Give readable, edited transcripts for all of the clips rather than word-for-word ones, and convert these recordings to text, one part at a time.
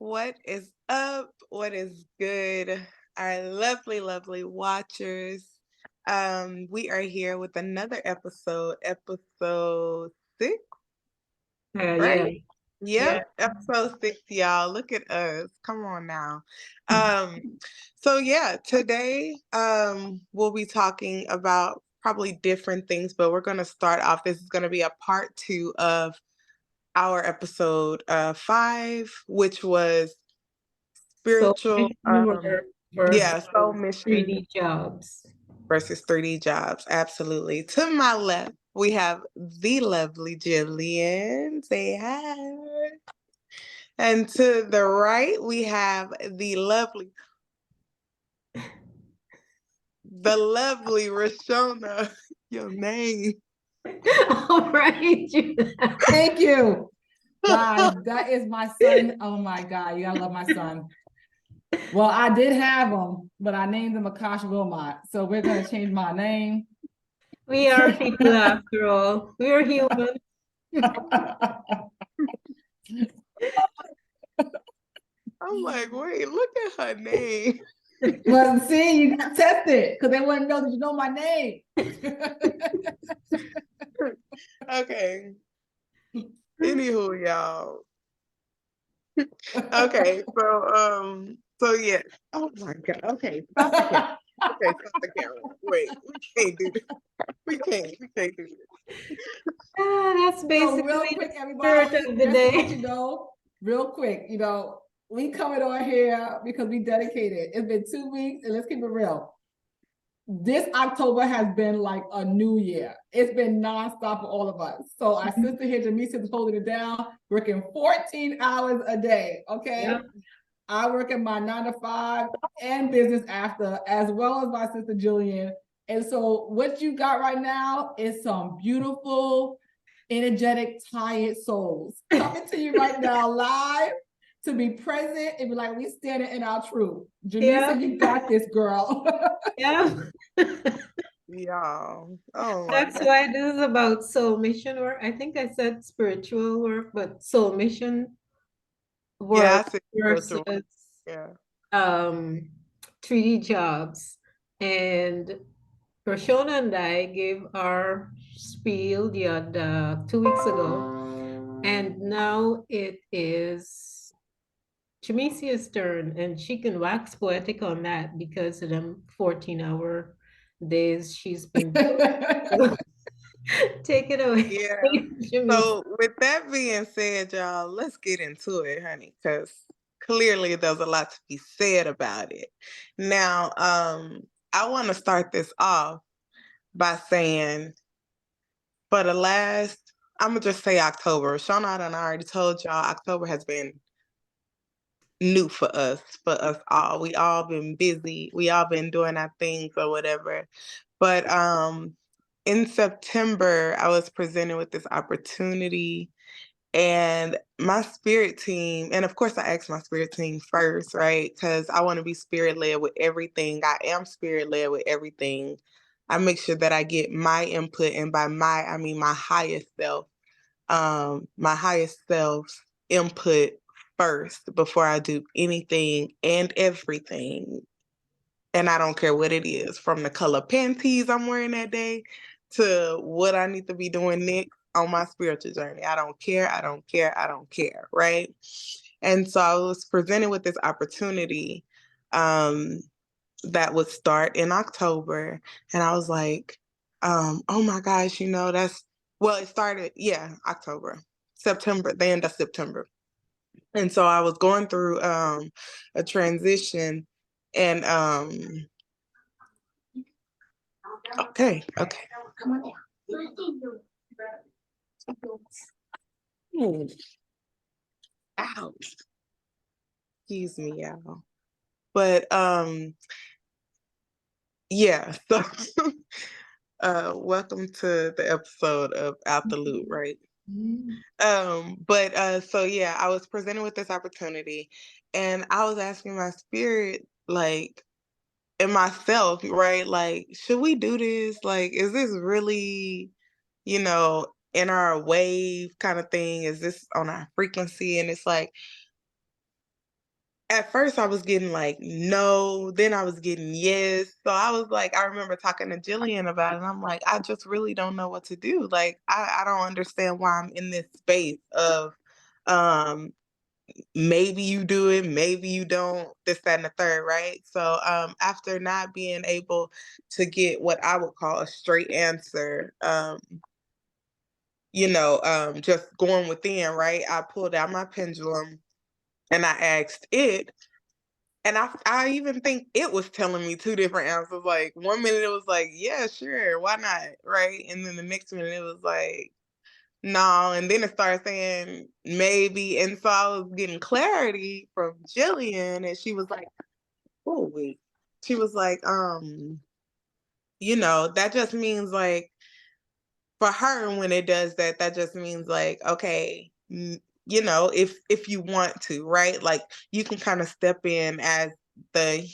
What is up? What is good? Our lovely, lovely watchers. We are here with another episode 6, Yeah. right? Yeah. Yep, episode 6, y'all. Look at us. Come on now. Um, so yeah, today we'll be talking about probably different things, but we're gonna start off. This is gonna be a part 2 of our episode 5, which was So spiritual, mission work versus soul mission 3D jobs. versus 3D jobs. Absolutely. To my left, we have the lovely Gillian. Say hi. And to the right, we have the lovely Reshonah. Your name. All right. Thank you, guys. That is my son. Oh my God, you gotta love my son. Well, I did have him, but I named him Akash Wilmot. So we're gonna change my name. We are people after all. We are human. I'm like, wait, look at her name. Well, see, you got tested because they wouldn't know that you know my name. Okay. Anywho, y'all. Okay, so yeah. Oh my God. Okay, stop the camera. Okay, stop the camera. Wait, we can't do this. We can't do this. That's So basically real the quick, spirit everybody, of the just to let day. you know, real quick, we coming on here because we dedicated. It's been 2 weeks, and let's keep it real. This October has been like a new year. It's been nonstop for all of us. So our sister here, Jamesia, is holding it down, working 14 hours a day. Okay. Yep. I work at my 9 to 5 and business after, as well as my sister Gillian. And so what you got right now is some beautiful, energetic, tired souls coming to you right now live to be present and be like, we standing in our truth. Jamesia, you got this, girl. Yeah. Y'all. Oh my That's God. why this is about soul mission work. I think I said spiritual work, but soul mission Yeah, work I see versus spiritual. Yeah. um 3D jobs. And Reshonah and I gave our spiel the other 2 weeks ago, and now it is Jamesia's turn, and she can wax poetic on that because of them 14-hour days she's been doing. Take it away, Yeah. Jamesia. So with that being said, y'all, let's get into it, honey, because clearly there's a lot to be said about it. Now, I want to start this off by saying for the last, I'm gonna just say October. Shauna, I done already told y'all October has been new for us all. We all been busy. We all been doing our things or whatever. But in September, I was presented with this opportunity, and my spirit team, and of course I asked my spirit team first, right? Because I want to be spirit led with everything. I am spirit led with everything. I make sure that I get my input, and by my, I mean my highest self's input first before I do anything and everything. And I don't care what it is, from the color panties I'm wearing that day to what I need to be doing next on my spiritual journey. I don't care. I don't care. I don't care. Right. And so I was presented with this opportunity um, that would start in October. And I was like, oh my gosh, it started, October, September, the end of September. And so I was going through a transition, and okay, come on in. Ouch. Excuse me, y'all. But yeah, so welcome to the episode of Out the Loop, right? But so yeah, I was presented with this opportunity, and I was asking my spirit, like, and myself, right? Like, should we do this? Like, is this really, in our wave kind of thing? Is this on our frequency? And it's like, at first I was getting like no, then I was getting yes. So I was like, I remember talking to Gillian about it, and I'm like, I just really don't know what to do. Like, I don't understand why I'm in this space of maybe you do it, maybe you don't, this, that, and the third, right? So after not being able to get what I would call a straight answer, just going within, right? I pulled out my pendulum and I asked it. And I even think it was telling me two different answers. Like 1 minute it was like, yeah, sure, why not? Right. And then the next minute it was like, no. And then it started saying maybe. And so I was getting clarity from Jillian, and she was like, oh, wait. She was like, that just means like for her, when it does that, that just means like, okay, if you want to, right? Like you can kind of step in as the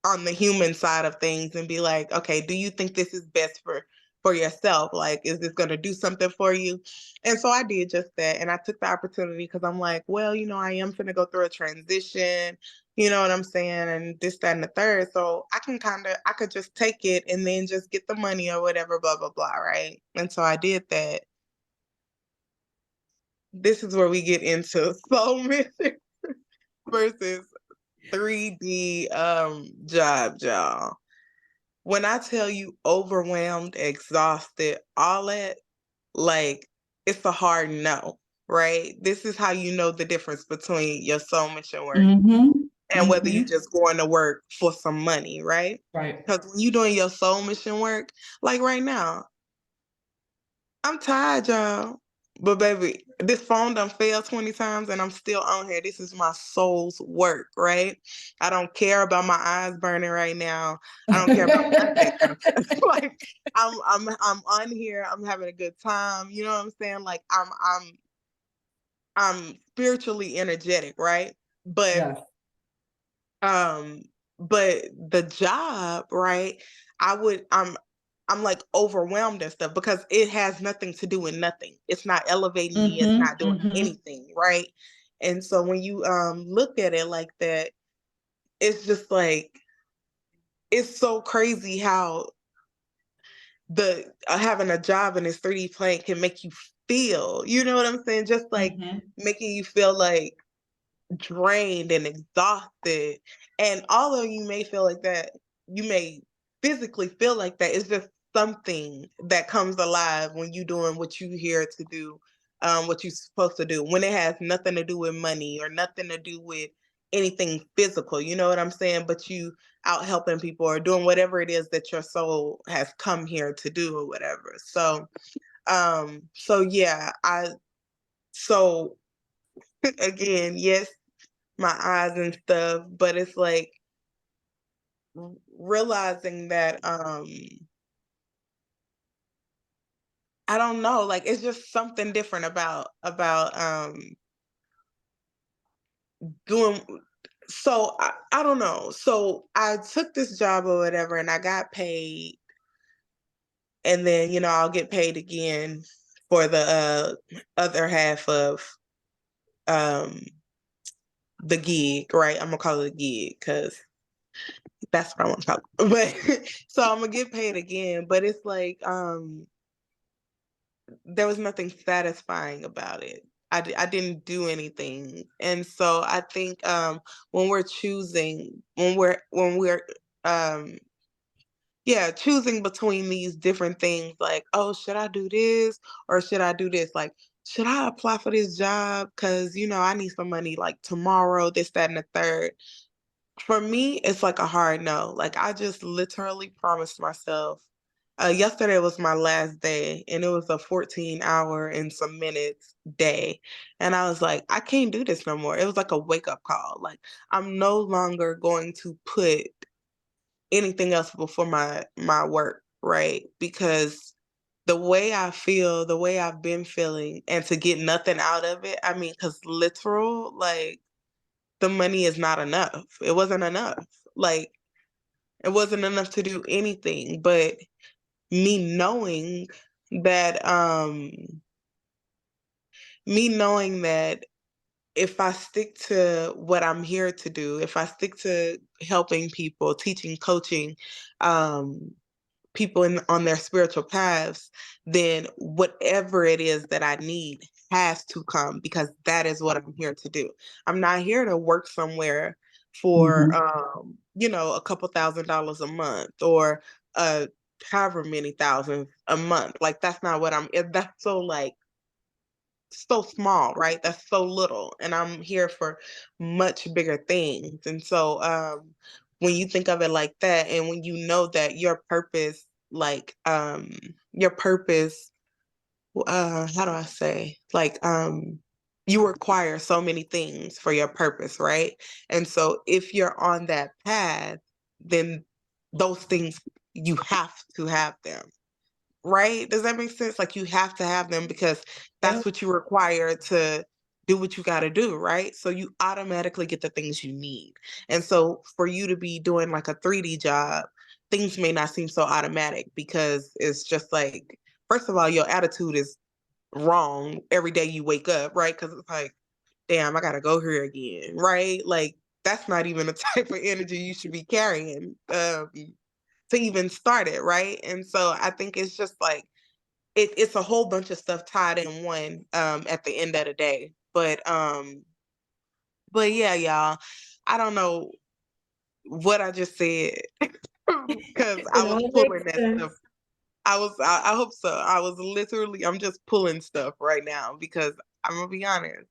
on the human side of things and be like, okay, do you think this is best for yourself? Like, is this going to do something for you? And so I did just that. And I took the opportunity because I'm like, well, I am going to go through a transition, you know what I'm saying? And this, that, and the third. So I could just take it and then just get the money or whatever, blah, blah, blah. Right. And so I did that. This is where we get into soul mission versus 3D job, y'all. When I tell you overwhelmed, exhausted, all that, like, it's a hard no, right? This is how you know the difference between your soul mission work and whether you just going to work for some money, right? Right. Because when you're doing your soul mission work, like right now, I'm tired, y'all. But baby, this phone done failed 20 times and I'm still on here. This is my soul's work, right? I don't care about my eyes burning right now. I don't care about none of that kind of stuff. Like I'm on here, I'm having a good time. You know what I'm saying? Like I'm spiritually energetic, right? But Yes. but the job, right? I'm like overwhelmed and stuff because it has nothing to do with nothing. It's not elevating me, it's not doing anything, right? And so when you look at it like that, it's just like it's so crazy how the having a job in this 3D plane can make you feel, you know what I'm saying? Just like making you feel like drained and exhausted. And although you may feel like that, you may physically feel like that, it's just something that comes alive when you're doing what you're here to do, what you're supposed to do, when it has nothing to do with money or nothing to do with anything physical, you know what I'm saying? But you out helping people or doing whatever it is that your soul has come here to do or whatever. So yeah, so again, yes, my eyes and stuff, but it's like realizing that I don't know, like it's just something different about doing. So I don't know. So I took this job or whatever and I got paid, and then I'll get paid again for the other half of the gig, right? I'm gonna call it a gig because that's what I want to talk about. But so I'm gonna get paid again, but it's like there was nothing satisfying about it. I didn't do anything. And so I think when we're choosing, um choosing between these different things, like, oh, should I do this or should I do this? Like, should I apply for this job? Because I need some money like tomorrow, this, that, and the third. For me, it's like a hard no. Like I just literally promised myself. Yesterday was my last day, and it was a 14-hour and some minutes day. And I was like, I can't do this no more. It was like a wake-up call. Like I'm no longer going to put anything else before my work, right? Because the way I feel, the way I've been feeling, and to get nothing out of it, I mean, because literal, like the money is not enough. It wasn't enough. Like it wasn't enough to do anything. But me knowing that me knowing that if I stick to what I'm here to do, if I stick to helping people, teaching, coaching, people on their spiritual paths, then whatever it is that I need has to come, because that is what I'm here to do. I'm not here to work somewhere for a couple $1,000s a month, or however many thousands a month. Like, that's not what that's so small, right? That's so little. And I'm here for much bigger things. And so when you think of it like that, and when you know that your purpose, your purpose, how do I say? You require so many things for your purpose, right? And so if you're on that path, then those things, you have to have them. Right? Does that make sense? Like, you have to have them, because Yeah. that's what you require to do what you got to do, right? So you automatically get the things you need. And so for you to be doing like a 3D job, things may not seem so automatic, because it's just like, first of all, your attitude is wrong every day you wake up, right? Because it's like, damn, I got to go here again, right? Like, that's not even the type of energy you should be carrying. To even start it, right? And so I think it's just like it's a whole bunch of stuff tied in one at the end of the day. But yeah, y'all, I don't know what I just said because I It was all pulling makes that stuff. sense. I hope so. I'm just pulling stuff right now, because I'm gonna be honest.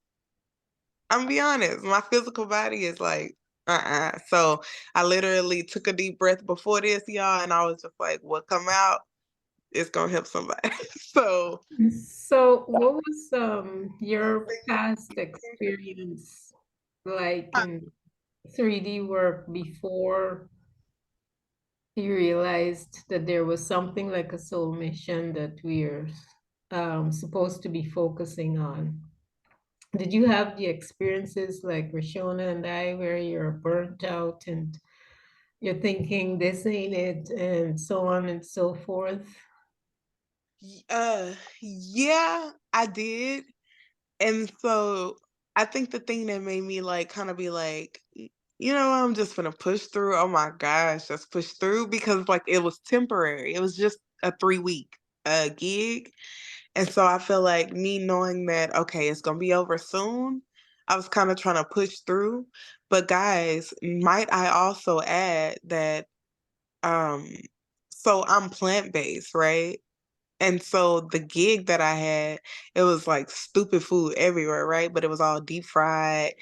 My physical body is like, So I literally took a deep breath before this, y'all, and I was just like, what come out, it's gonna help somebody. So So, what was your past experience like in 3D work before you realized that there was something like a soul mission that we're supposed to be focusing on? Did you have the experiences like Reshonah and I, where you're burnt out and you're thinking this ain't it, and so on and so forth? yeah, I did. And so I think the thing that made me like kind of be like, I'm just gonna push through. Oh my gosh, just push through, because like it was temporary. It was just a 3-week gig. And so I feel like me knowing that, okay, it's gonna be over soon, I was kind of trying to push through. But guys, might I also add that um so I'm plant-based, right? And so the gig that I had, it was like stupid food everywhere, right? But it was all deep fried,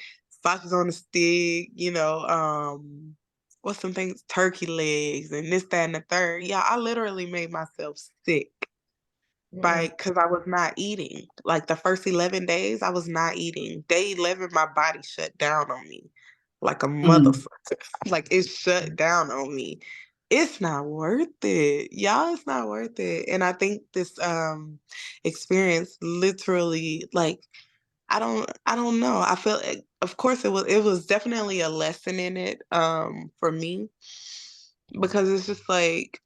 sausage on the stick, what's some things, turkey legs and this, that, and the third. Yeah, I literally made myself sick Yeah. because I was not eating. Like the first 11 days, I was not eating. Day 11, my body shut down on me like a motherfucker. Like, it shut down on me. It's not worth it. Y'all, it's not worth it. And I think this experience literally, like, I don't know. I feel of course it was definitely a lesson in it for me, because it's just like,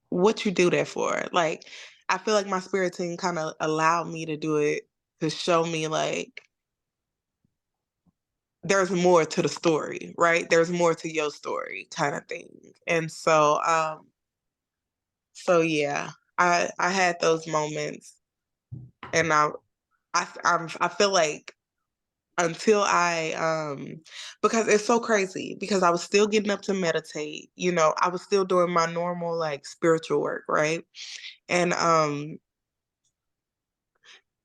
what you do that for? Like, I feel like my spirit team kind of allowed me to do it, to show me like there's more to the story, right? There's more to your story, kind of thing. And so yeah, I had those moments, and I feel like until because it's so crazy, because I was still getting up to meditate, I was still doing my normal like spiritual work, right? And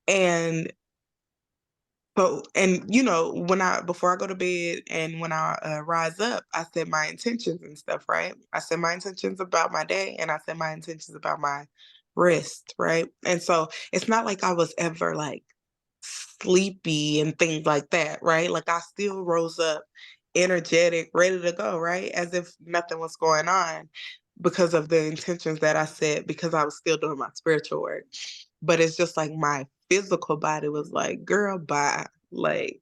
and before I go to bed and when I rise up, I set my intentions and stuff, right? I set my intentions about my day, and I set my intentions about my rest, right? And so it's not like I was ever like sleepy and things like that, right? Like, I still rose up energetic, ready to go, right? As if nothing was going on, because of the intentions that I set, because I was still doing my spiritual work. But it's just like my physical body was like, girl, bye. Like,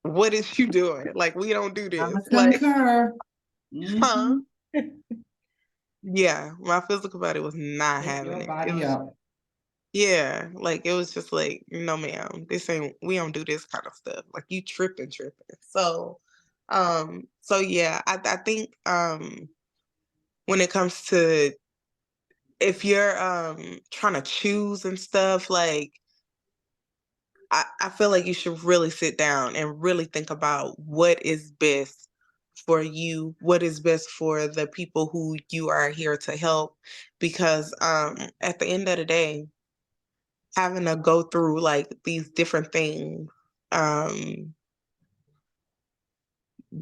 what is you doing? Like, we don't do I this. Like, concur. huh? Mhm. Yeah, my physical body was not Pick having your it. It body was up. Yeah, like it was just like, no, ma'am, we don't do this kind of stuff. Like you tripping. So yeah, I think when it comes to if you're trying to choose and stuff, like I feel like you should really sit down and really think about what is best for you, what is best for the people who you are here to help. Because at the end of the day, having to go through like these different things, um,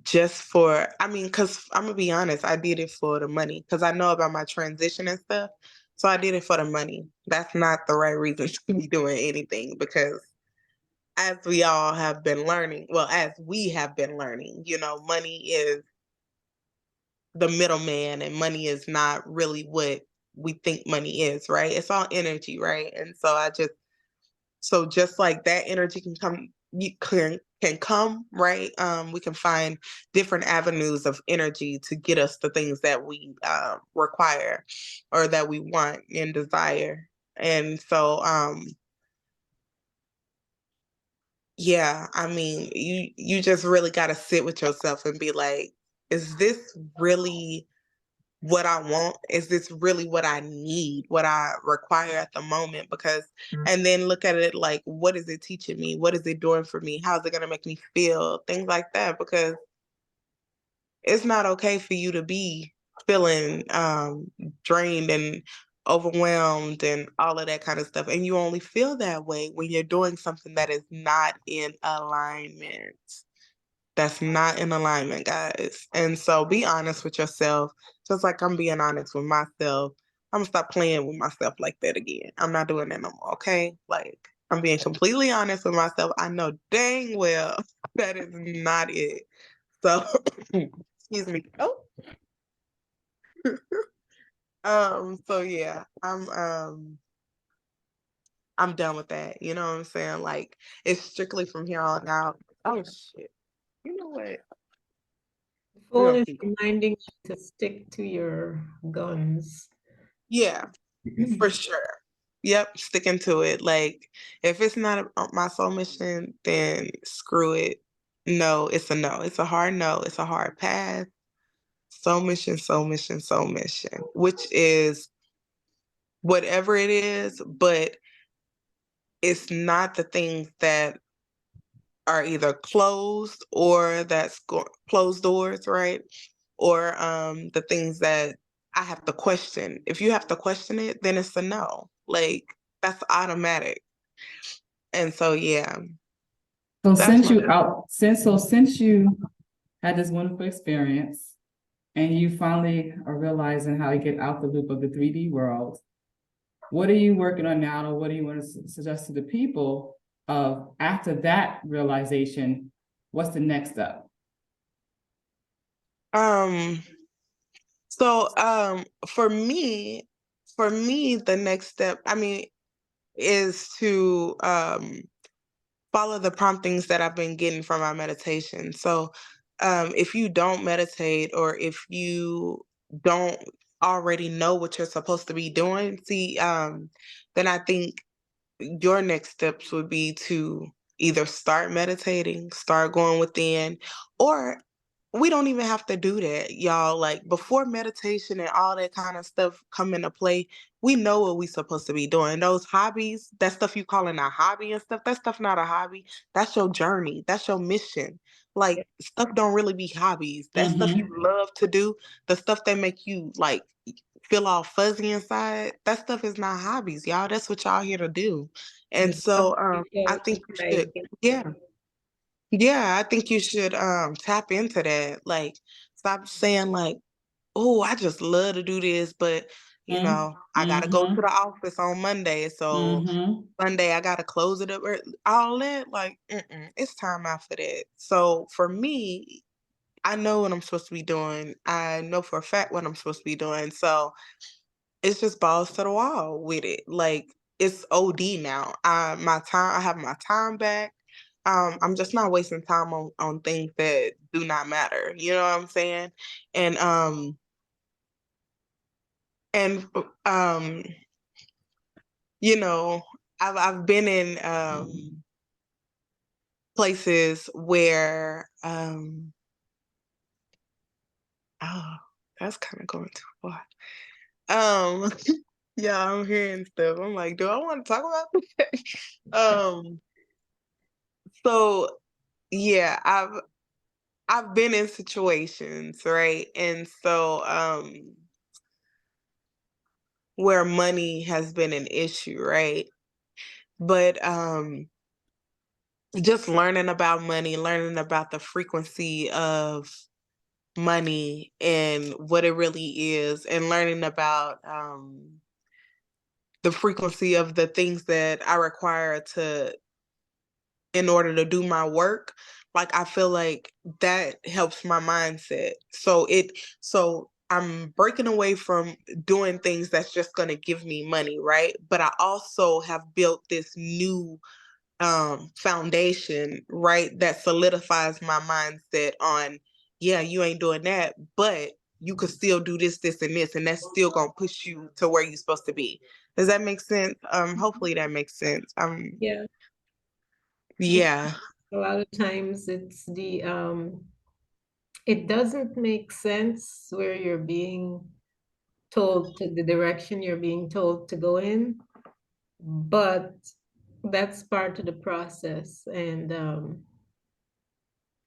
just for, I mean, because I'm gonna be honest, I did it for the money because I know about my transition and stuff. So I did it for the money. That's not the right reason to be doing anything because as we all have been learning, well, as we have been learning, money is the middleman and money is not really what we think money is, right? It's all energy, right? And so just like that energy can come, you can come, right? We can find different avenues of energy to get us the things that we require or that we want and desire. And so yeah, I mean, you just really got to sit with yourself and be like, is this really what I want? Is this really what I need, what I require at the moment? Because, and then look at it like, what is it teaching me? What is it doing for me? How's it going to make me feel? Things like that. Because it's not okay for you to be feeling drained and overwhelmed and all of that kind of stuff. And you only feel that way when you're doing something that is not in alignment. That's not in alignment, guys. And so be honest with yourself, just like I'm being honest with myself. I'm gonna stop playing with myself like that again. I'm not doing that no more, okay? Like, I'm being completely honest with myself. I know dang well that is not it. So, excuse me. Oh, so yeah, I'm done with that. You know what I'm saying? Like, it's strictly from here on out. Oh shit. You know what? The We're phone gonna is keep going. reminding you to stick to your guns. Yeah, for sure. Yep, sticking to it. Like, if it's not my soul mission, then screw it. No, it's a no. It's a hard no. It's a hard pass. Soul mission, soul mission, soul mission, which is whatever it is, but it's not the things that are either closed or that's closed doors, right? Or the things that I have to question. If you have to question it, then it's a no. Like that's automatic. And so yeah, So that's since my you out since you had this wonderful experience and you finally are realizing how to get out the loop of the 3D world, what are you working on now, or what do you want to suggest to the people of after that realization? What's the next step? um so for me the next step, I mean, is to follow the promptings that I've been getting from my meditation. So if you don't meditate or if you don't already know what you're supposed to be doing, see, then I think your next steps would be to either start meditating, start going within, or we don't even have to do that, y'all. Like before meditation and all that kind of stuff come into play, we know what we supposed to be doing. Those hobbies, that stuff you calling a hobby and stuff, that stuff not a hobby. That's your journey. That's your mission. Like stuff don't really be hobbies. That stuff you love to do, the stuff that make you like feel all fuzzy inside, that stuff is not hobbies, y'all. That's what y'all here to do. And The stuff so you I felt think you should, like yeah. Yeah, I think you should tap into that. Like stop saying like, "Oh, I just love to do this, but I got to go to the office on Monday, so Sunday I got to close it up." Or all that, like, it's time out for that. So for me, I know what I'm supposed to be doing. I know for a fact what I'm supposed to be doing. So it's just balls to the wall with it. Like it's OD now. I have my time back. I'm just not wasting time on things that do not matter. You know what I'm saying? And and um you know, I've been in places where oh, that's kind of going too far. Um, yeah, I'm hearing stuff. I'm like, do I want to talk about this? So yeah, I've been in situations, right? And so where money has been an issue, right? But just learning about money, learning about the frequency of money and what it really is, and learning about the frequency of the things that I require to in order to do my work, like I feel like that helps my mindset. So I'm breaking away from doing things that's just going to give me money, right? But I also have built this new foundation, right, that solidifies my mindset on, yeah, you ain't doing that, but you could still do this, this, and this, and that's still gonna push you to where you're supposed to be. Does that make sense? Hopefully that makes sense. Yeah. Yeah. A lot of times it's it doesn't make sense where you're being told to the direction you're being told to go in, but that's part of the process. And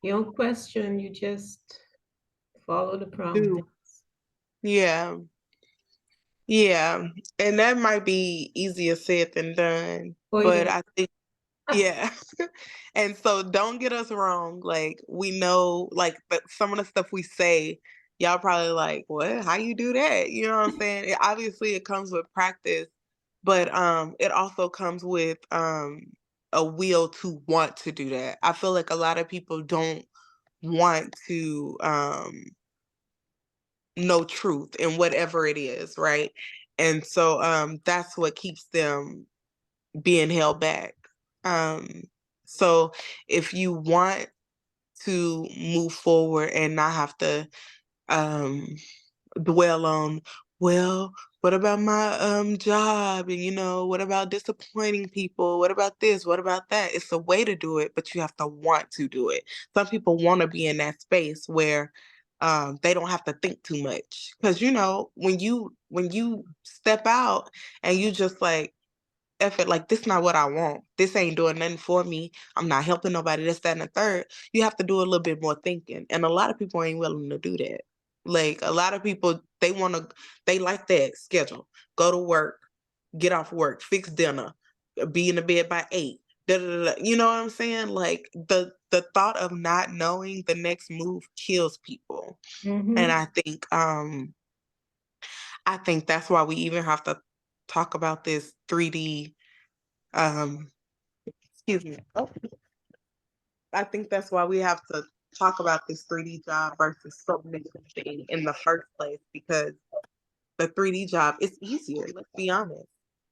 you don't question, you just follow the Do. prompting. Yeah. Yeah. And that might be easier said than done, Oh, it but is. I think yeah. And so don't get us wrong. Like we know like but some of the stuff we say, y'all probably like, what? How you do that? You know what I'm saying? Obviously it comes with practice, but it also comes with a will to want to do that. I feel like a lot of people don't want to know truth in whatever it is, right? And so that's what keeps them being held back. Um, so if you want to move forward and not have to um, dwell on, well, what about my job? And what about disappointing people? What about this? What about that? It's a way to do it, but you have to want to do it. Some people want to be in that space where they don't have to think too much. Because when you step out and you just like effort, like this not what I want. This ain't doing nothing for me. I'm not helping nobody. This, that, and the third. You have to do a little bit more thinking. And a lot of people ain't willing to do that. Like a lot of people, they like that schedule. Go to work, get off work, fix dinner, be in the bed by 8. Da, da, da, da. You know what I'm saying? Like the thought of not knowing the next move kills people. And Mm-hmm. I think that's why we even have to talk about this 3D um excuse me. Oh, I think that's why we have to talk about this 3D job versus submission thing in the first place, because the 3D job is easier. Let's be honest.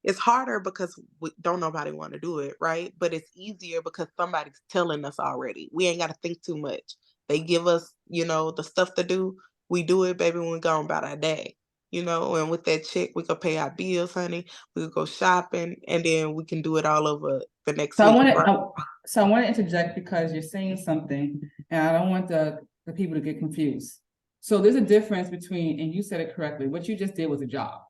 It's harder because don't nobody want to do it, right? But it's easier because somebody's telling us already. We ain't got to think too much. They give us, the stuff to do. We do it, baby, when we go about our day. And with that check, we could pay our bills, honey. We could go shopping, and then we can do it all over the next So I week, want right? to interject because you're saying something, and I don't want the people to get confused. So there's a difference between, and you said it correctly, what you just did was a job.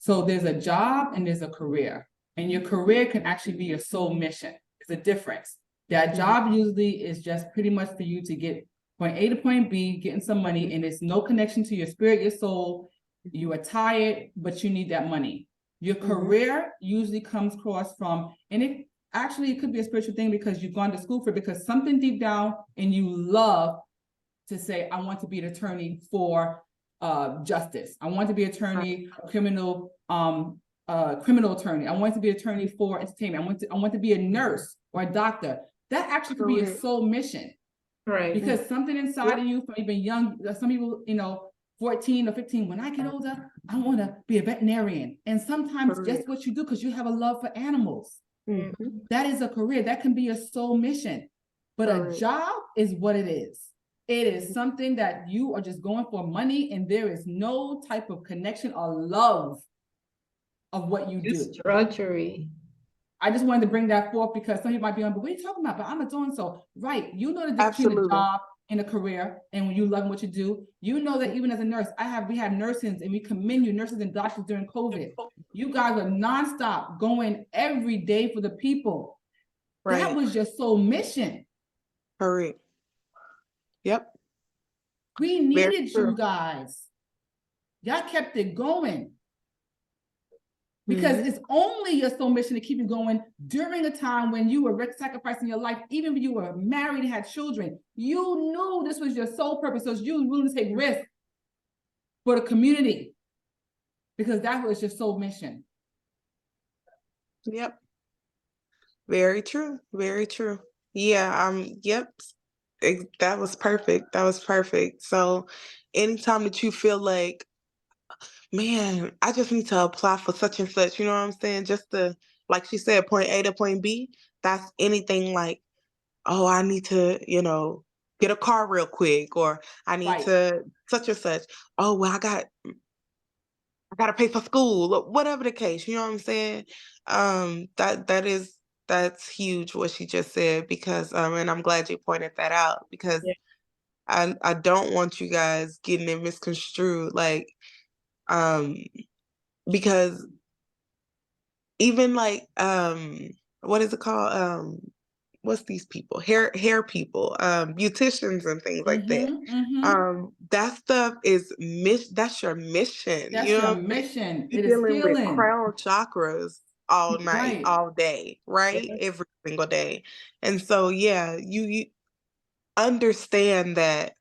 So there's a job and there's a career, and your career can actually be your sole mission. There's a difference. That job usually is just pretty much for you to get point A to point B, getting some money, and there's no connection to your spirit, your soul. You are tired, but you need that money. Your career usually comes across from, and it could be a spiritual thing because you've gone to school for it, because something deep down and you love to say, I want to be an attorney for justice. I want to be an attorney, criminal attorney. I want to be an attorney for entertainment. I want to be a nurse or a doctor. That actually could be a soul mission. Right. Because something inside of you from even young, some people, 14 or 15, when I get older, I want to be a veterinarian. And sometimes just what you do, because you have a love for animals. Mm-hmm. That is a career. That can be a soul mission. But a job is what it is. It is something that you are just going for money, and there is no type of connection or love of what you do. Drudgery. I just wanted to bring that forth because some people might be on, but what are you talking about? But I'm doing so. Right. You know the difference between a job and a career, and when you love what you do, you know that even as a nurse, we have nurses, and we commend you, nurses and doctors during COVID. You guys are nonstop going every day for the people. Right. That was your sole mission. Correct. Yep. We needed you guys. Y'all kept it going. Because it's only your sole mission to keep you going during a time when you were sacrificing your life, even when you were married and had children. You knew this was your sole purpose. So you were willing to take risks for the community because that was your sole mission. Yep. Very true. Very true. Yeah. Yep. That was perfect. That was perfect. So anytime that you feel like, man, I just need to apply for such and such, you know what I'm saying? Just to, like she said, point A to point B, that's anything like, oh, I need to, get a car real quick, or I need to such and such. Oh, well, I got to pay for school, or whatever the case, you know what I'm saying? That's huge what she just said, because and I'm glad you pointed that out, because I don't want you guys getting it misconstrued, like because even like what is it called, what's these people, hair people, beauticians and things like that, that stuff is that's your mission. That's your mission. You're dealing with crown chakras all night, all day, right? Every single day. And so yeah, you understand that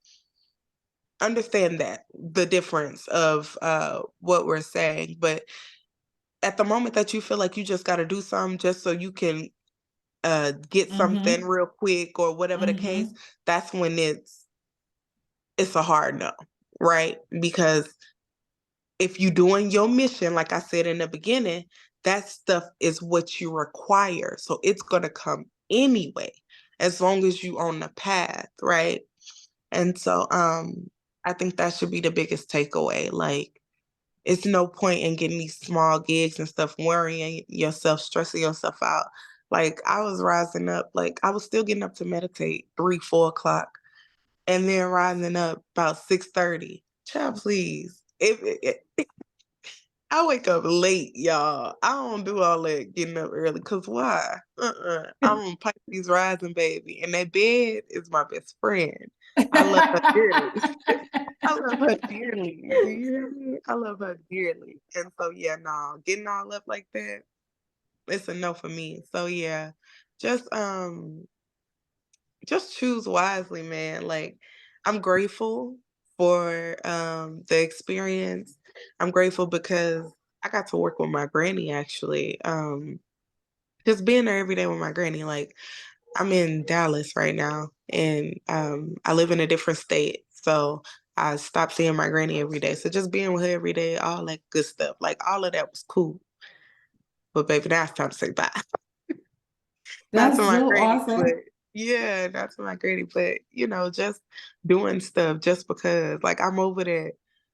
the difference of what we're saying, but at the moment that you feel like you just got to do something just so you can get something real quick or whatever the case, that's when it's a hard no, right? Because if you're doing your mission, like I said in the beginning, that stuff is what you require. So it's going to come anyway, as long as you on the path, right? And so I think that should be the biggest takeaway. Like, it's no point in getting these small gigs and stuff, worrying yourself, stressing yourself out. Like, I was rising up, like I was still getting up to meditate 3-4 o'clock, and then rising up about 6:30. Child, please. I wake up late, y'all. I don't do all that getting up early, because why? I'm on Pisces rising, baby, and that bed is my best friend. I love her dearly. I love her dearly. Do you hear me? I love her dearly. And so yeah, no, getting all up like that, it's a no for me. So yeah, just choose wisely, man. Like, I'm grateful for the experience. I'm grateful because I got to work with my granny, actually. Just being there every day with my granny. Like, I'm in Dallas right now, and I live in a different state. So I stopped seeing my granny every day. So just being with her every day, all that good stuff, like all of that was cool. But baby, now it's time to say bye. That's Not to my so granny, awesome. but yeah, not to my granny, but just doing stuff just because, like, I'm over there.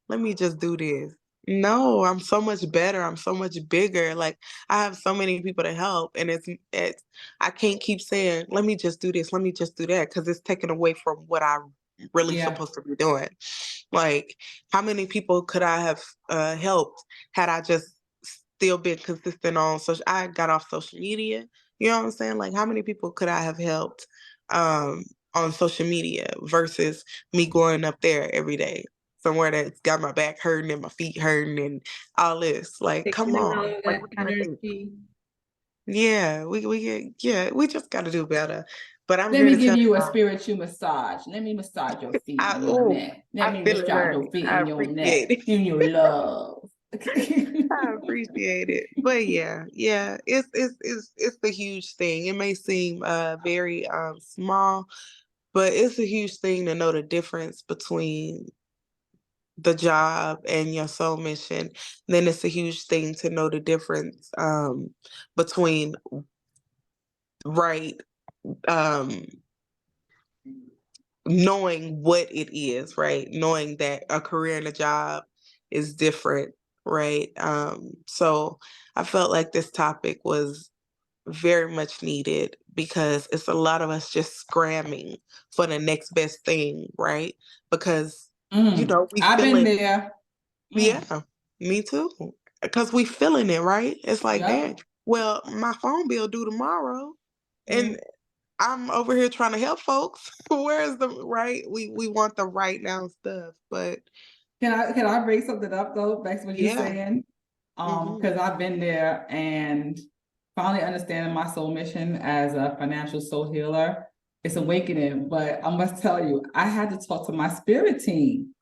Let me just do this. No, I'm so much better. I'm so much bigger. Like, I have so many people to help, and it's I can't keep saying, let me just do this, let me just do that, because it's taken away from what I really supposed to be doing. Like, how many people could I have helped had I just still been consistent on social? I got off social media. You know what I'm saying? Like, how many people could I have helped on social media versus me going up there every day, somewhere that's got my back hurting and my feet hurting and all this? Like, come on. Like, what kind of thing? Yeah, we just got to do better. But I'm Let here me to give tell you a spiritual massage. Let me massage your feet and your neck. Let me massage your feet and your neck. In your love. I appreciate it. But yeah, it's the huge thing. It may seem very small, but it's a huge thing to know the difference between the job and your soul mission. Then it's a huge thing to know the difference between right knowing what it is, right? Knowing that a career and a job is different right? So I felt like this topic was very much needed because it's a lot of us just scramming for the next best thing, right? Because we I've been feeling, there. yeah, me too. Because we feeling it, right? It's like, Yep. dang, well, my phone bill due tomorrow, and Mm. I'm over here trying to help folks. Where is the right? We want the right now stuff, but Can I bring something up though? Back to what you're yeah. saying. Because I've been there and finally understanding my soul mission as a financial soul healer. It's awakening, but I must tell you, I had to talk to my spirit team.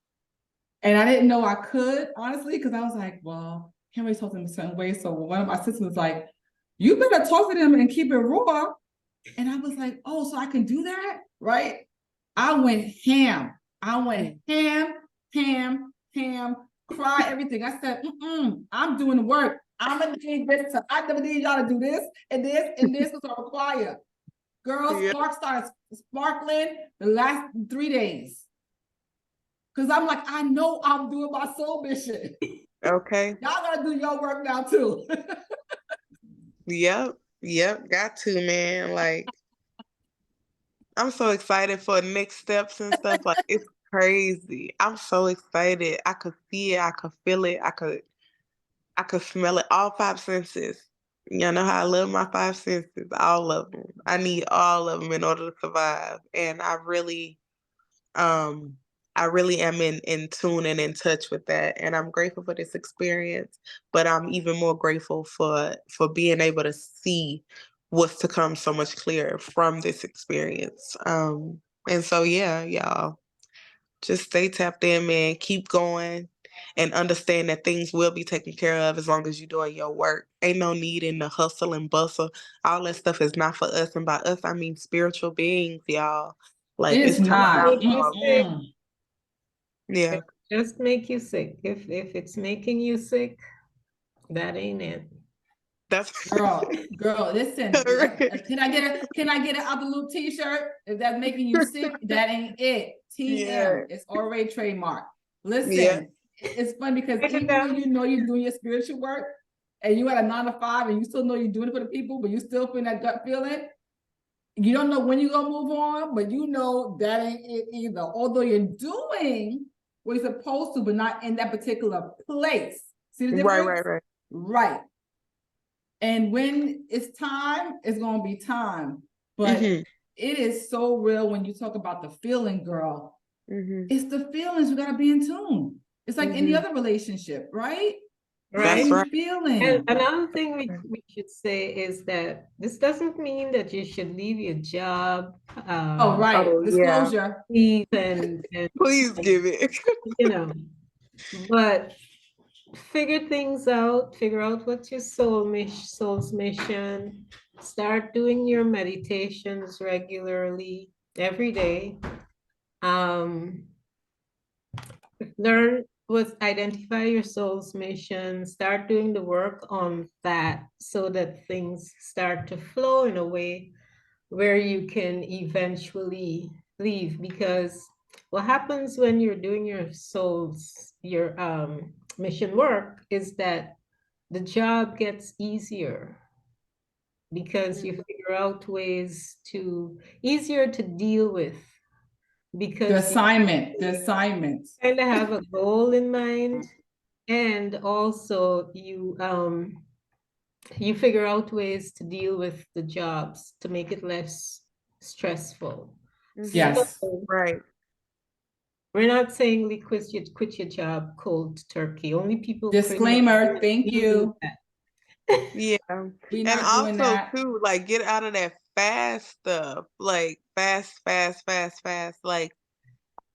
And I didn't know I could, honestly, because I was like, well, can't really talk to them a certain way. So one of my sisters was like, you better talk to them and keep it raw. And I was like, oh, so I can do that? Right? I went ham. I went ham, cry everything. I said, I'm doing the work. I'm gonna need this. I never need y'all to do this and this and this is required. Girls, Yeah. spark started sparkling the last 3 days. Because I'm like, I know I'm doing my soul mission. Okay. Y'all gotta do your work now too. Yep, got to, man. Like, I'm so excited for next steps and stuff. Like, it's crazy. I'm so excited. I could see it, I could feel it, I could smell it. All five senses. You know how I love my five senses, all of them. I need all of them in order to survive. And I really am in tune and in touch with that. And I'm grateful for this experience, but I'm even more grateful for being able to see what's to come so much clearer from this experience. And so yeah, y'all, just stay tapped in, man. Keep going and understand that things will be taken care of as long as you're doing your work. Ain't no need in the hustle and bustle. All that stuff is not for us. And by us, I mean spiritual beings, y'all. Like, It's it's time not. out for yeah. Just make you sick. If it's making you sick, that ain't it. That's Girl, listen. Can I get an Upper Loop t-shirt? If that's making you sick, that ain't it. TM. Yeah. It's already trademarked. Listen, Yeah. it's fun because Write it even when down. you know you're doing your spiritual work and you at a 9 to 5 and you still know you're doing it for the people, but you still feel that gut feeling. You don't know when you're gonna move on, but you know that ain't it either. Although you're doing what you're supposed to, but not in that particular place. See the difference? Right. And when it's time, it's gonna be time. But it is so real when you talk about the feeling, girl. It's the feelings. You gotta be in tune. It's like any other relationship, right? Right. How you feeling? And another thing we should say is that this doesn't mean that you should leave your job. Oh, right. Disclosure. And Please give it. you know, but figure out what's your soul's mission. Start doing your meditations regularly every day. Identify your soul's mission, start doing the work on that so that things start to flow in a way where you can eventually leave. Because what happens when you're doing your mission work is that the job gets easier because you figure out ways easier to deal with, because the assignment. kind of have a goal in mind, and also you figure out ways to deal with the jobs to make it less stressful. Yes. So, Right. we're not saying quit your job cold turkey. Only people Disclaimer, thank you. Yeah. We're And not doing also that. too, like, get out of that fast stuff. Like, fast. Like,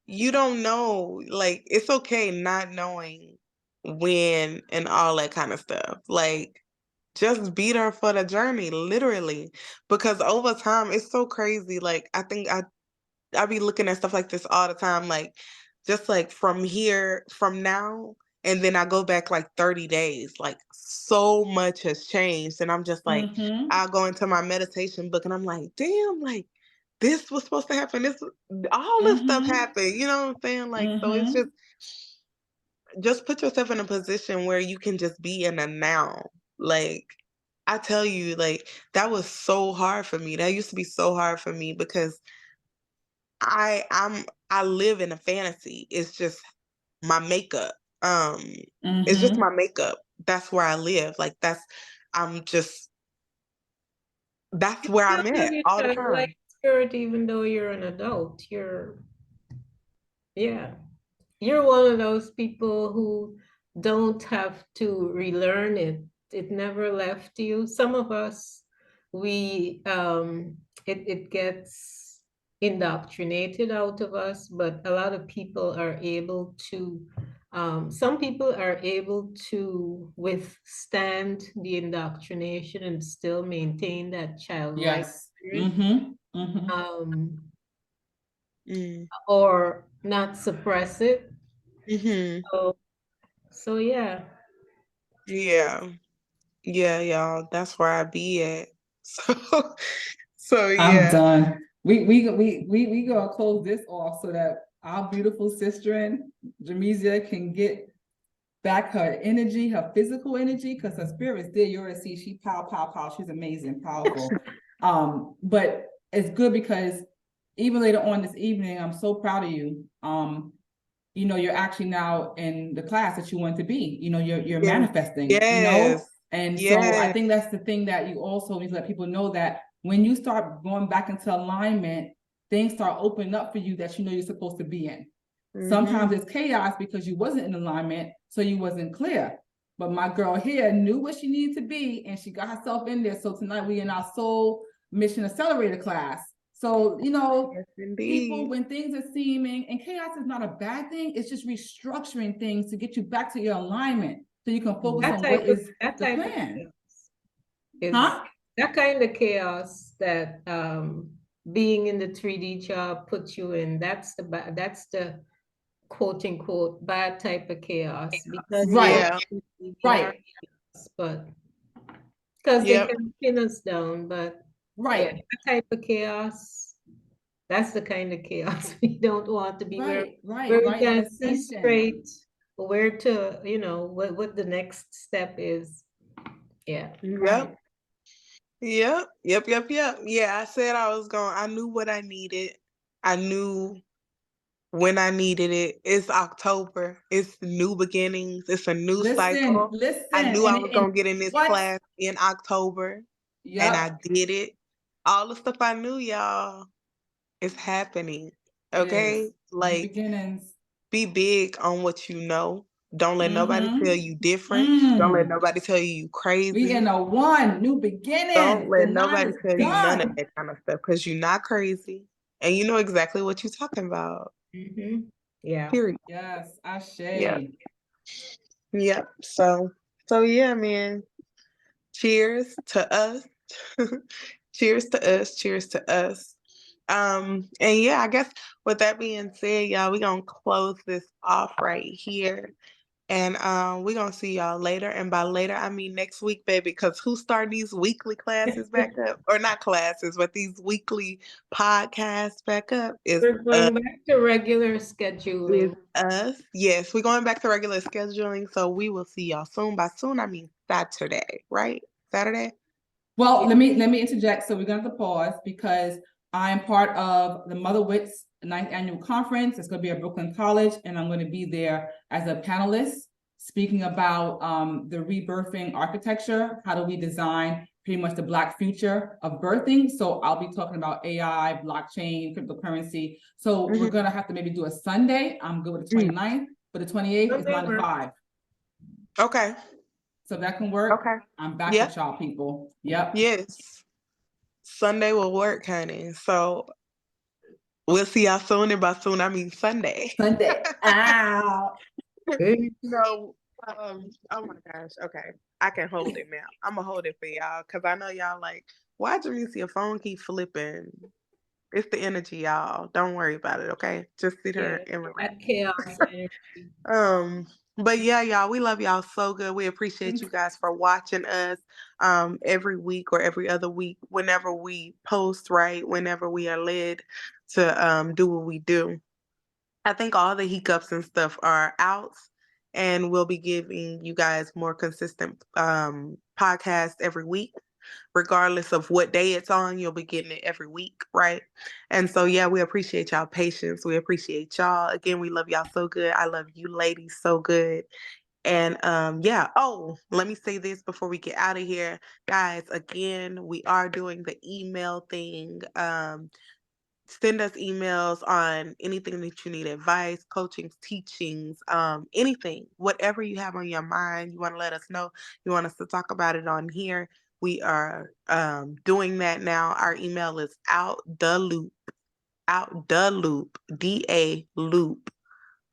you don't know. Like, it's okay not knowing when and all that kind of stuff. Like, just be there for the journey, literally. Because over time, it's so crazy. Like, I think I be looking at stuff like this all the time, like, just like from now, and then I go back like 30 days, like so much has changed. And I'm just like, I'll go into my meditation book and I'm like, damn, like this was supposed to happen. All this stuff happened. You know what I'm saying? Like, so it's just, just put yourself in a position where you can just be in a now. Like, I tell you, like, that was so hard for me. That used to be so hard for me because I live in a fantasy. It's just my makeup. It's just my makeup. That's where I live. Like, I'm just that's where Still I'm have at your all the childlike time. spirit, even though you're an adult. Yeah, you're one of those people who don't have to relearn it. It never left you. Some of us, we it gets indoctrinated out of us, but a lot of people are able to some people are able to withstand the indoctrination and still maintain that childlike Yes. spirit. Um, Mm. or not suppress it. Hmm. So yeah. Yeah. Yeah, y'all. That's where I be at. So so I'm yeah. done. We gonna close this off so that our beautiful sister and Jamesia can get back her energy, her physical energy, because her spirit's there. You already see she pow. She's amazing, powerful. But it's good because even later on this evening, I'm so proud of you. You're actually now in the class that you want to be. You're Yes. manifesting, Yes. And so I Yes. think that's the thing that you also need to let people know, that when you start going back into alignment, things start opening up for you that you're supposed to be in. Sometimes it's chaos because you wasn't in alignment, so you wasn't clear. But my girl here knew what she needed to be, and she got herself in there. So tonight we in our Soul Mission Accelerator class. So, Yes, people, indeed. when things are seeming, and chaos is not a bad thing, it's just restructuring things to get you back to your alignment so you can focus on what is the plan. Is that kind of chaos that being in the 3D job puts you in. That's the quote unquote bad type of chaos, because Right. we are Right. chaos, but because they Yep. can pin us down. But yeah, Right. that type of chaos, that's the kind of chaos we don't want to be, where Right. we And can see ascension. straight where to, what the next step is. Yeah. Yep. Yep. Yeah, I said I knew what I needed. I knew when I needed it. It's October. It's new beginnings. It's a new cycle. Listen, I knew I was and gonna get in this what? class in October, and I did it. All the stuff I knew, y'all, is happening. Okay? New Like, beginnings. be big on what you know. Don't let nobody tell you different. Don't let nobody tell you crazy. We in a one new beginning. Don't The let 9 nobody is tell you none of done. that kind of stuff, because you're not crazy and you know exactly what you're talking about. Yeah. Period. Yes, Ashe. Yep. So yeah, man. Cheers to us. Cheers to us. Cheers to us. And yeah, I guess with that being said, y'all, we're gonna close this off right here. And we're gonna see y'all later. And by later, I mean next week, baby, because who started these weekly classes back up? Or not classes, but these weekly podcasts back up is We're going back to regular scheduling. us. Yes, we're going back to regular scheduling. So we will see y'all soon. By soon, I mean Saturday, right? Saturday? Well, let me interject. So we're going to pause because I'm part of the Mother Wits 9th annual conference. It's going to be at Brooklyn College, and I'm going to be there as a panelist speaking about the rebirthing architecture. How do we design pretty much the Black future of birthing? So I'll be talking about AI, blockchain, cryptocurrency. So we're going to have to maybe do a Sunday. I'm good with the 29th, but the 28th is 9 to 5. Okay. So that can work. Okay. I'm back with y'all, people. Yep. Yes. Sunday will work, honey. So we'll see y'all soon. And by soon, I mean Sunday. Ow. No. Oh my gosh. Okay. I can hold it now. I'm gonna hold it for y'all because I know y'all like, why Jamesia phone keep flipping? It's the energy, y'all. Don't worry about it, okay? Just sit here and relax. That chaos energy. But yeah, y'all, we love y'all so good. We appreciate you guys for watching us every week or every other week, whenever we post, right? Whenever we are led to do what we do. I think all the hiccups and stuff are out, and we'll be giving you guys more consistent podcasts every week. Regardless of what day it's on, you'll be getting it every week, right? And so, yeah, we appreciate y'all patience. We appreciate y'all. Again, we love y'all so good. I love you ladies so good. And yeah, oh, let me say this before we get out of here. Guys, again, we are doing the email thing. Send us emails on anything that you need, advice, coachings, teachings, anything, whatever you have on your mind, you want to let us know, you want us to talk about it on here. We are doing that now. Our email is out the loop, DA loop.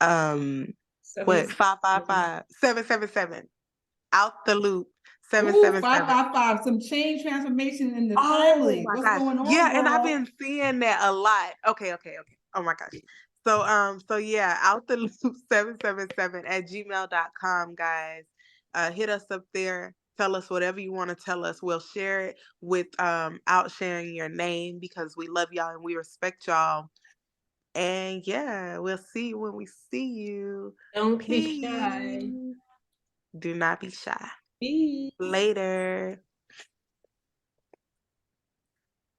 What, 555 777 out the loop Ooh, 777. 555. Some change transformation in the Oh family. my What's gosh. going on, Yeah, and I've girl? been seeing that a lot. Okay. Oh my gosh. So yeah, out the loop 777 @gmail.com, guys. Hit us up there. Tell us whatever you want to tell us. We'll share it without sharing your name, because we love y'all and we respect y'all. And yeah, we'll see you when we see you. Don't be Peace. shy. Do not be shy. Peace. Later.